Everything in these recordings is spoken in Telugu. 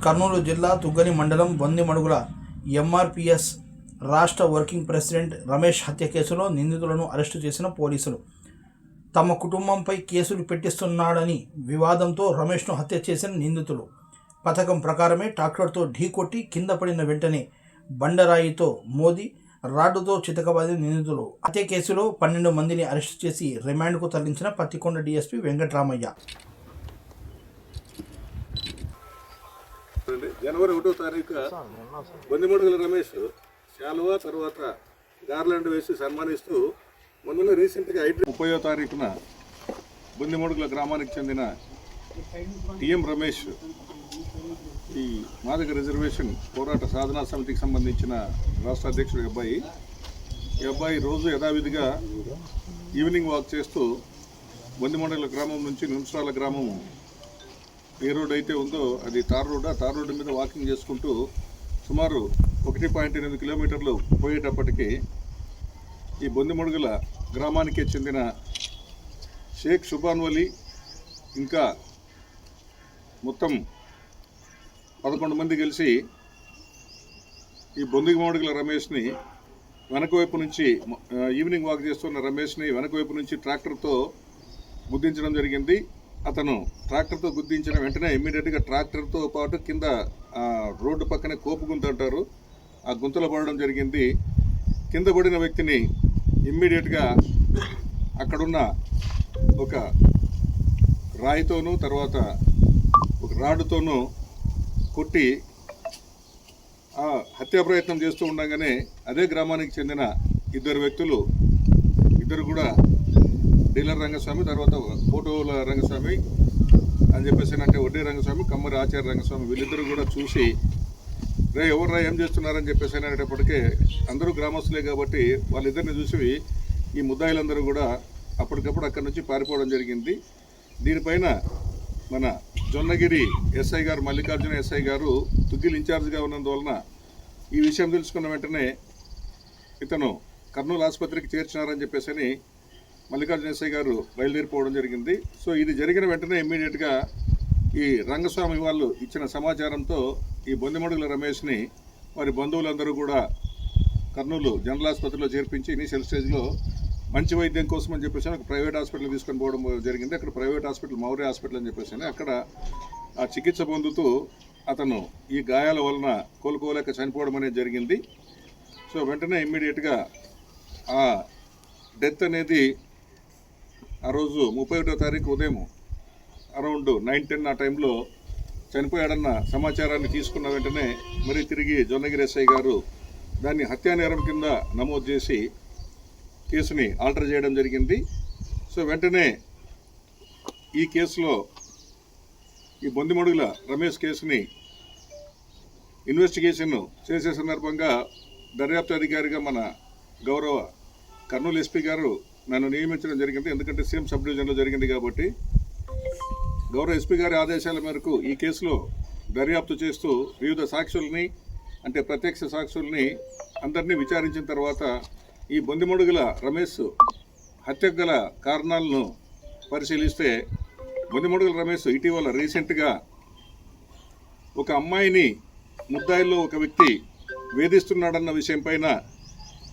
కర్నూలు జిల్లా తుగ్గని మండలం బొందిమడుగుల ఎంఆర్పిఎస్ రాష్ట్ర వర్కింగ్ ప్రెసిడెంట్ రమేష్ హత్య కేసులో నిందితులను అరెస్టు చేసిన పోలీసులు తమ కుటుంబంపై కేసులు పెట్టిస్తున్నాడని వివాదంతో రమేష్ను హత్య చేసిన నిందితులు పథకం ప్రకారమే ట్రాక్టర్తో ఢీకొట్టి కింద పడిన వెంటనే బండరాయితో మోది రాడ్డుతో చితకబాదిన నిందితులు. హత్య కేసులో 12 మందిని అరెస్టు చేసి రిమాండ్కు తరలించిన పత్తికొండ డీఎస్పీ వెంకట్రామయ్య. జనవరి 1వ తారీఖు బొందిమడుగుల రమేష్ శాలువా తర్వాత గార్లాండ్ వేసి సన్మానిస్తూ మొన్న రీసెంట్గా 30వ తారీఖున బొందిమడుగుల గ్రామానికి చెందిన టిఎం రమేష్ ఈ మాదిగ రిజర్వేషన్ పోరాట సాధనా సమితికి సంబంధించిన రాష్ట్ర అధ్యక్షుడి అబ్బాయి. ఈ అబ్బాయి రోజు యథావిధిగా ఈవినింగ్ వాక్ చేస్తూ బొందిమడుగుల గ్రామం నుంచి నిమిషాల గ్రామం ఏ రోడ్ అయితే ఉందో అది తార్ రోడ్డు మీద వాకింగ్ చేసుకుంటూ సుమారు 1.8 కిలోమీటర్లు పోయేటప్పటికీ ఈ బొందిమడుగుల గ్రామానికే చెందిన షేక్ షుబాన్ వలీ ఇంకా మొత్తం 11 మంది కలిసి ఈ బొందిమడుగుల రమేష్ని వెనక వైపు నుంచి ఈవినింగ్ వాక్ చేస్తున్న రమేష్ని వెనక వైపు నుంచి ట్రాక్టర్తో గుద్దించడం జరిగింది. అతను ట్రాక్టర్తో గుద్దించిన వెంటనే ఇమ్మీడియట్గా ట్రాక్టర్తో పాటు కింద రోడ్డు పక్కనే కోపు గుంత అంటారు, ఆ గుంతలో పడడం జరిగింది. కింద పడిన వ్యక్తిని ఇమ్మీడియట్గా అక్కడున్న ఒక రాయితోనూ తర్వాత ఒక రాడ్డుతోనూ కొట్టి హత్యా ప్రయత్నం చేస్తూ ఉండగానే అదే గ్రామానికి చెందిన ఇద్దరు వ్యక్తులు, ఇద్దరు కూడా డీలర్ రంగస్వామి తర్వాత ఫోటోల రంగస్వామి అని చెప్పేసి అంటే వడ్డీ రంగస్వామి కమ్మరి ఆచార్య రంగస్వామి వీళ్ళిద్దరు కూడా చూసి ఎవర్రా ఏం చేస్తున్నారని చెప్పేసి అనేటప్పటికే అందరూ గ్రామస్తులే కాబట్టి వాళ్ళిద్దరిని చూసి ఈ ముద్దాయిలందరూ కూడా అప్పటికప్పుడు అక్కడి నుంచి పారిపోవడం జరిగింది. దీనిపైన మన జొన్నగిరి ఎస్ఐ గారు మల్లికార్జున ఎస్ఐ గారు తుగ్గిల్ ఇన్ఛార్జ్గా ఉన్నందువలన ఈ విషయం తెలుసుకున్న వెంటనే ఇతను కర్నూలు ఆసుపత్రికి చేర్చినారని చెప్పేసి మల్లికార్జున ఎస్ఐ గారు బయలుదేరిపోవడం జరిగింది. సో ఇది జరిగిన వెంటనే ఇమ్మీడియట్గా ఈ రంగస్వామి వాళ్ళు ఇచ్చిన సమాచారంతో ఈ బొందిమడుగుల రమేష్ని వారి బంధువులందరూ కూడా కర్నూలు జనరల్ ఆసుపత్రిలో చేర్పించి ఇనీషియల్ స్టేజ్లో మంచి వైద్యం కోసం అని చెప్పేసి ఒక ప్రైవేట్ హాస్పిటల్ తీసుకొని పోవడం జరిగింది. అక్కడ ప్రైవేట్ హాస్పిటల్ మౌర్య హాస్పిటల్ అని చెప్పేసి అక్కడ ఆ చికిత్స పొందుతూ అతను ఈ గాయాల వలన కోలుకోలేక చనిపోవడం అనేది జరిగింది. సో వెంటనే ఇమ్మీడియట్గా ఆ డెత్ అనేది ఆ రోజు 31వ తారీఖు ఉదయం అరౌండ్ 9-10 ఆ టైంలో చనిపోయాడన్న సమాచారాన్ని తీసుకున్న వెంటనే మరి తిరిగి జొన్నగిరి ఎస్ఐ గారు దాన్ని హత్యానేరం కింద నమోదు చేసి కేసుని ఆల్టర్ చేయడం జరిగింది. సో వెంటనే ఈ కేసులో ఈ బొందిమడుగుల రమేష్ కేసుని ఇన్వెస్టిగేషన్ చేసే సందర్భంగా దర్యాప్తు అధికారిగా మన గౌరవ కర్నూలు ఎస్పీ గారు నన్ను నియమించడం జరిగింది. ఎందుకంటే సేమ్ సబ్ డివిజన్లో జరిగింది కాబట్టి గౌరవ ఎస్పీ గారి ఆదేశాల మేరకు ఈ కేసులో దర్యాప్తు చేస్తూ వివిధ సాక్షుల్ని అంటే ప్రత్యక్ష సాక్షుల్ని అందరినీ విచారించిన తర్వాత ఈ బొందిమడుగుల రమేష్ హత్యకు గల కారణాలను పరిశీలిస్తే బొందిమడుగుల రమేష్ ఇటీవల రీసెంట్గా ఒక అమ్మాయిని ముద్దాయిల్లో ఒక వ్యక్తి వేధిస్తున్నాడన్న విషయం పైన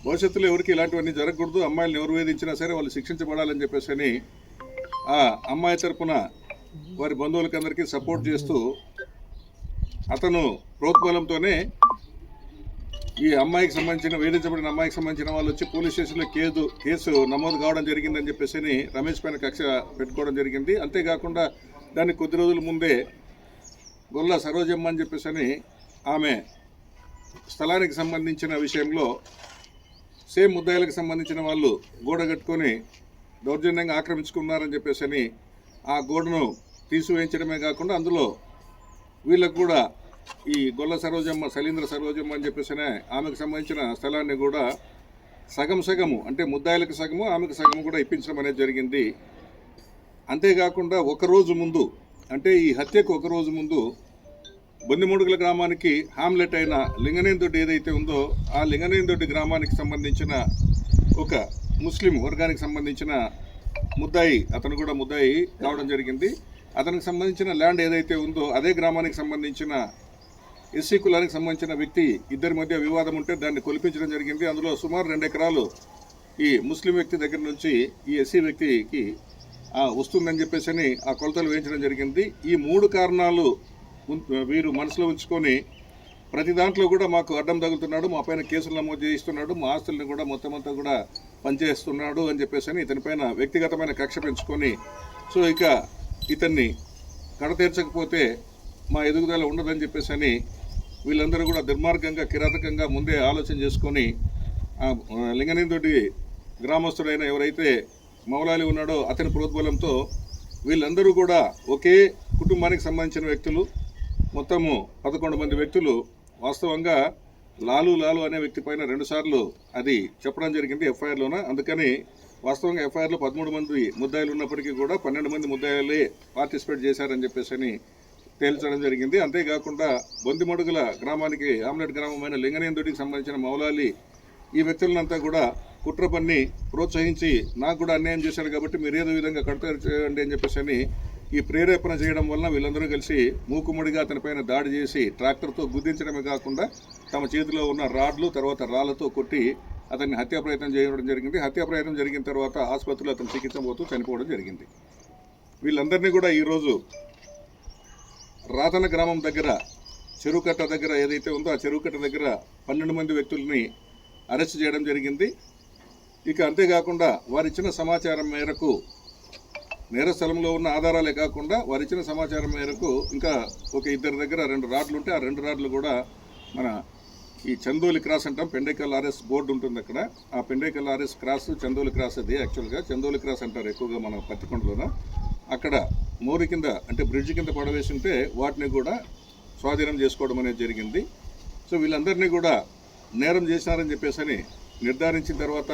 భవిష్యత్తులో ఎవరికి ఇలాంటివన్నీ జరగకూడదు, అమ్మాయిలను ఎవరు వేధించినా సరే వాళ్ళు శిక్షించబడాలని చెప్పేసి ఆ అమ్మాయి తరపున వారి బంధువులకందరికీ సపోర్ట్ చేస్తూ అతను ప్రోత్బలంతోనే ఈ అమ్మాయికి సంబంధించిన వేధించబడిన అమ్మాయికి సంబంధించిన వాళ్ళు వచ్చి పోలీస్ స్టేషన్లో కేసు నమోదు కావడం జరిగిందని చెప్పేసి రమేష్ పైన కక్ష పెట్టుకోవడం జరిగింది. అంతేకాకుండా దానికి కొద్ది రోజుల ముందే గొల్ల సరోజమ్మ అని చెప్పేసి ఆమె స్థలానికి సంబంధించిన విషయంలో సేమ్ ముద్దాయిలకు సంబంధించిన వాళ్ళు గోడ కట్టుకొని దౌర్జన్యంగా ఆక్రమించుకున్నారని చెప్పేసి ఆ గోడను తీసివేయించడమే కాకుండా అందులో వీళ్ళకు కూడా ఈ గొల్ల సరోజమ్మ శైలేంద్ర సరోజమ్మ అని చెప్పేసి ఆమెకు సంబంధించిన స్థలాన్ని కూడా సగము అంటే ముద్దాయిలకు సగము ఆమెకు సగము కూడా ఇప్పించడం అనేది జరిగింది. అంతేకాకుండా ఒకరోజు ముందు అంటే ఈ హత్యకు ఒకరోజు ముందు బొందిమడుగుల గ్రామానికి హామ్లెట్ అయిన లింగనేందొడ్డి ఏదైతే ఉందో ఆ లింగనేందొడ్డి గ్రామానికి సంబంధించిన ఒక ముస్లిం వర్గానికి సంబంధించిన ముద్దాయి, అతను కూడా ముద్దాయి కావడం జరిగింది. అతనికి సంబంధించిన ల్యాండ్ ఏదైతే ఉందో అదే గ్రామానికి సంబంధించిన ఎస్సీ కులానికి సంబంధించిన వ్యక్తి ఇద్దరి మధ్య వివాదం ఉంటే దాన్ని కొలిపించడం జరిగింది. అందులో సుమారు 2 ఎకరాలు ఈ ముస్లిం వ్యక్తి దగ్గర నుంచి ఈ ఎస్సీ వ్యక్తికి వస్తుందని చెప్పేసి ఆ కొలతలు వేయించడం జరిగింది. ఈ 3 కారణాలు వీరు మనసులో ఉంచుకొని ప్రతి దాంట్లో కూడా మాకు అడ్డం తగులుతున్నాడు, మా పైన కేసులు నమోదు చేయిస్తున్నాడు, మా ఆస్తుల్ని కూడా మొత్తం అంతా కూడా పనిచేస్తున్నాడు అని చెప్పేసి ఇతనిపైన వ్యక్తిగతమైన కక్ష పెంచుకొని సో ఇక ఇతన్ని కడతీర్చకపోతే మా ఎదుగుదల ఉండదని చెప్పేసి వీళ్ళందరూ కూడా దుర్మార్గంగా కిరాతకంగా ముందే ఆలోచన చేసుకొని లింగనిందొడ్డి గ్రామస్తుడైన ఎవరైతే మౌలాలి ఉన్నాడో అతని ప్రోద్బలంతో వీళ్ళందరూ కూడా ఒకే కుటుంబానికి సంబంధించిన వ్యక్తులు, మొత్తము 11 మంది వ్యక్తులు వాస్తవంగా లాలు అనే వ్యక్తి పైన 2 సార్లు అది చెప్పడం జరిగింది ఎఫ్ఐఆర్లోన. అందుకని వాస్తవంగా ఎఫ్ఐఆర్లో 13 మంది ముద్దాయిలు ఉన్నప్పటికీ కూడా 12 మంది ముద్దాయిలే పార్టిసిపేట్ చేశారని చెప్పేసి తేల్చడం జరిగింది. అంతేకాకుండా బొందిమడుగుల గ్రామానికి ఆమ్లెట్ గ్రామమైన లింగనేందుడికి సంబంధించిన మౌలాలి ఈ వ్యక్తులంతా కూడా కుట్ర పన్ని ప్రోత్సహించి నాకు కూడా అన్యాయం చేశాడు కాబట్టి మీరు ఏదో విధంగా కడతారు చేయండి అని చెప్పేసి ఈ ప్రేరేపణ చేయడం వలన వీళ్ళందరూ కలిసి మూకుమ్మడిగా అతనిపైన దాడి చేసి ట్రాక్టర్తో గుద్దించడమే కాకుండా తమ చేతిలో ఉన్న రాడ్లు తర్వాత రాళ్లతో కొట్టి అతన్ని హత్యా ప్రయత్నం చేయడం జరిగింది. హత్యా ప్రయత్నం జరిగిన తర్వాత ఆసుపత్రిలో అతను చికిత్స పోతూ చనిపోవడం జరిగింది. వీళ్ళందరినీ కూడా ఈరోజు రాతన గ్రామం దగ్గర చెరువుకట్ట దగ్గర ఏదైతే ఉందో ఆ చెరువుకట్ట దగ్గర 12 మంది వ్యక్తుల్ని అరెస్ట్ చేయడం జరిగింది. ఇక అంతేకాకుండా వారిచ్చిన సమాచారం మేరకు నేర స్థలంలో ఉన్న ఆధారాలే కాకుండా వారిచ్చిన సమాచారం మేరకు ఇంకా ఒక ఇద్దరి దగ్గర 2 రాడ్లు ఉంటే ఆ 2 రాడ్లు కూడా మన ఈ చందోలి క్రాస్ అంటాం, పెండేకల్ ఆర్ఎస్ బోర్డు ఉంటుంది అక్కడ, ఆ Pendekal RS cross Chandoli cross అది యాక్చువల్గా చందోలి క్రాస్ అంటారు ఎక్కువగా మన పత్తికొండలోన. అక్కడ మోరి కింద అంటే బ్రిడ్జ్ కింద పడవేసి ఉంటే వాటిని కూడా స్వాధీనం చేసుకోవడం అనేది జరిగింది. సో వీళ్ళందరినీ కూడా నేరం చేసినారని చెప్పేసి నిర్ధారించిన తర్వాత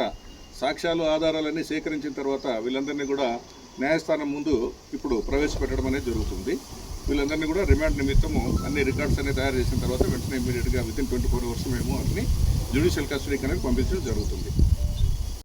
సాక్ష్యాలు ఆధారాలన్నీ సేకరించిన తర్వాత వీళ్ళందరినీ కూడా న్యాయస్థానం ముందు ఇప్పుడు ప్రవేశపెట్టడం అనేది జరుగుతుంది. వీళ్ళందరినీ కూడా రిమాండ్ నిమిత్తము అన్ని రికార్డ్స్ అన్ని తయారు చేసిన తర్వాత వెంటనే ఇమీడియట్గా వితిన్ 24 hours మేము వాటిని జ్యుడిషియల్ కస్టడీకి అనేది పంపించడం జరుగుతుంది.